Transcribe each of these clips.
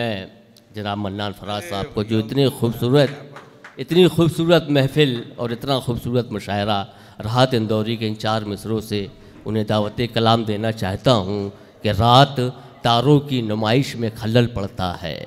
मैं जनाब मन्नान फराज साहब को, जो इतनी खूबसूरत महफ़िल और इतना खूबसूरत मुशायरा राहत इंदौरी के इन 4 मिसरों से उन्हें दावत कलाम देना चाहता हूँ कि रात तारों की नुमाइश में खलल पड़ता है,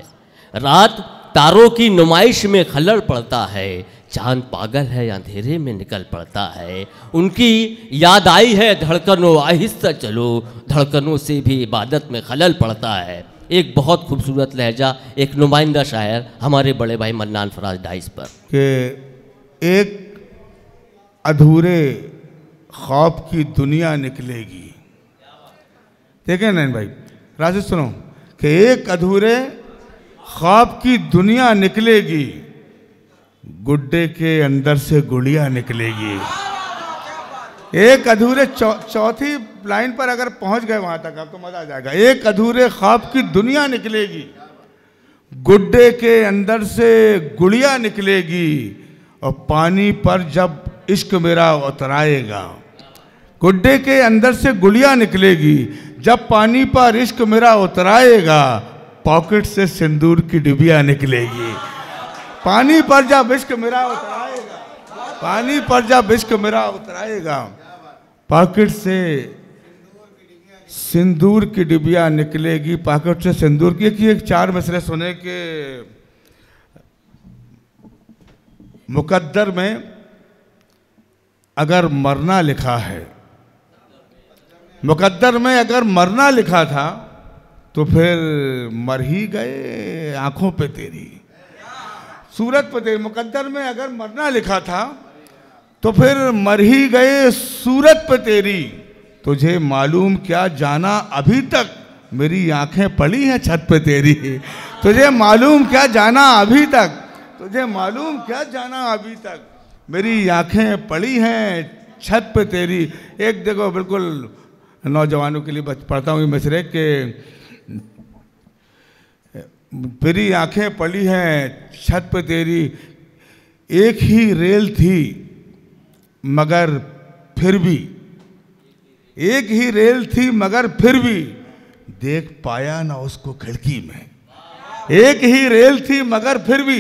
रात तारों की नुमाइश में खलल पड़ता है, चांद पागल है अंधेरे में निकल पड़ता है, उनकी याद आई है धड़कनों आहिस्ता चलो, धड़कनों से भी इबादत में खलल पड़ता है। एक बहुत खूबसूरत लहजा, एक नुमाइंदा शायर हमारे बड़े भाई मन्नान फराज डाइस पर कि एक अधूरे ख्वाब की दुनिया निकलेगी। देखें नैन भाई, राशि सुनो कि एक अधूरे ख्वाब की दुनिया निकलेगी, गुड्डे के अंदर से गुड़िया निकलेगी। एक अधूरे चौथी लाइन पर अगर पहुंच गए वहां तक आपको मजा आ जाएगा। एक अधूरे ख्वाब की दुनिया निकलेगी, गुड्डे के अंदर से गुड़िया निकलेगी, और पानी पर जब इश्क मेरा उतराएगा, गुड्डे के अंदर से गुड़िया निकलेगी, जब पानी पर इश्क मेरा उतराएगा, पॉकेट से सिंदूर की डिबिया निकलेगी। पानी पर जब इश्क मेरा उतराएगा, पानी पर जब इश्क मेरा उतराएगा, पॉकेट से सिंदूर की डिबिया निकलेगी। पॉकेट से सिंदूर की एक 4 मिसरे सुने के मुकद्दर में अगर मरना लिखा है, मुकद्दर में अगर मरना लिखा था तो फिर मर ही गए आंखों पे तेरी, सूरत पे तेरी। मुकद्दर में अगर मरना लिखा था तो फिर मर ही गए सूरत पे तेरी, तुझे मालूम क्या जाना अभी तक मेरी आंखें पड़ी हैं छत पे तेरी। तुझे मालूम क्या जाना अभी तक, तुझे मालूम क्या जाना अभी तक मेरी आंखें पड़ी हैं छत पे तेरी। एक देखो बिल्कुल नौजवानों के लिए पढ़ता हूँ मिसरे के, मेरी आंखें पड़ी हैं छत पे तेरी, एक ही रेल थी मगर फिर भी, एक ही रेल थी मगर फिर भी देख पाया ना उसको खिड़की में। एक ही रेल थी मगर फिर भी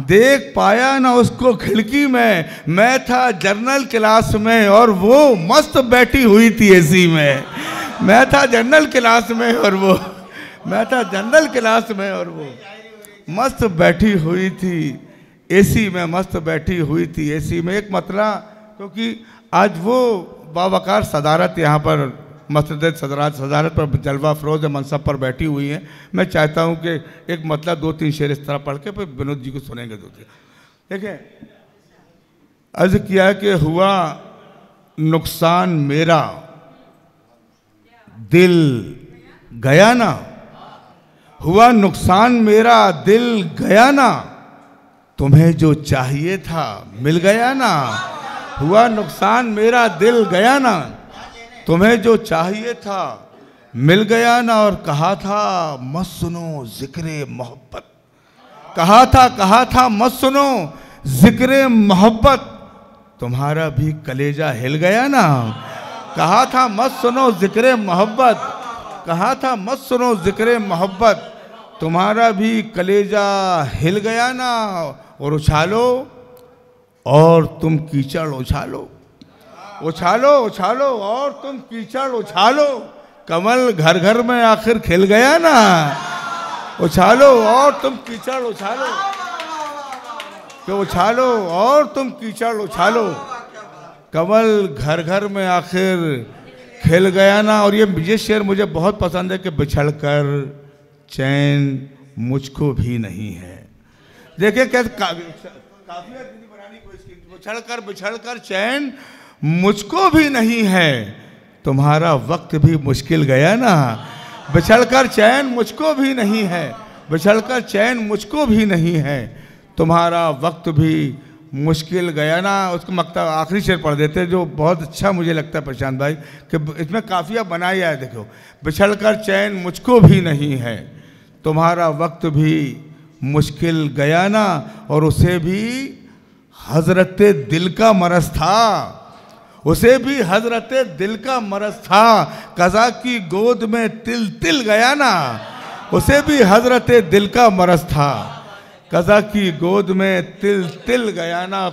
देख पाया ना उसको खिड़की में। मैं था जर्नल क्लास में और वो मस्त बैठी हुई थी एसी में। मैं था जनरल क्लास में और वो, मैं था जनरल क्लास में और वो मस्त बैठी हुई थी एसी में, मस्त बैठी हुई थी एसी में। एक मतलब क्योंकि आज वो बावकार सदारत यहाँ पर मस्जिद सदारत पर जलवा फरोज मनसब पर बैठी हुई हैं। मैं चाहता हूँ कि एक मतलब 2-3 शेर इस तरह पढ़ के फिर विनोद जी को सुनेंगे 2-3। देखें, अर्ज किया कि हुआ नुकसान मेरा दिल गया ना, हुआ नुकसान मेरा दिल गया ना, तुम्हें जो चाहिए था मिल गया ना। हुआ नुकसान मेरा दिल गया ना, तुम्हें जो चाहिए था मिल गया ना। और कहा था मत सुनो जिक्रे मोहब्बत, कहा था मत सुनो जिक्रे मोहब्बत, तुम्हारा भी कलेजा हिल गया ना। कहा था मत सुनो जिक्रे मोहब्बत, कहा था मत सुनो जिक्रे मोहब्बत, तुम्हारा भी कलेजा हिल गया ना। और उछालो और तुम कीचड़ उछालो, उछालो उछालो और तुम कीचड़ उछालो, कमल घर घर में आखिर खिल गया ना। उछालो और तुम कीचड़ उछालो, तो उछालो और तुम कीचड़ उछालो, कमल घर घर में आखिर खिल गया ना। और ये शेर मुझे बहुत पसंद है कि बिछड़ कर चैन मुझको भी नहीं है। देखिए कैसे काफियत बनानी कोशिश की, बिछड़ कर चैन मुझको भी नहीं है, तुम्हारा वक्त भी मुश्किल गया ना। बिछड़ कर चैन मुझको भी नहीं है, बिछड़ कर चैन मुझको भी नहीं है, तुम्हारा वक्त भी मुश्किल गया ना। उसको मकता आखिरी शेर पढ़ देते जो बहुत अच्छा मुझे लगता है प्रशांत भाई, कि इसमें काफिया बनाया है। देखो, बिछड़ कर चैन मुझको भी नहीं है, तुम्हारा वक्त भी मुश्किल गया ना। और उसे भी हजरत दिल का मरज था, उसे भी हजरत दिल का मरज था, कज़ा की गोद में तिल तिल गया ना। उसे भी हजरत दिल का मरज था, कज़ा की गोद में तिल तिल गया ना।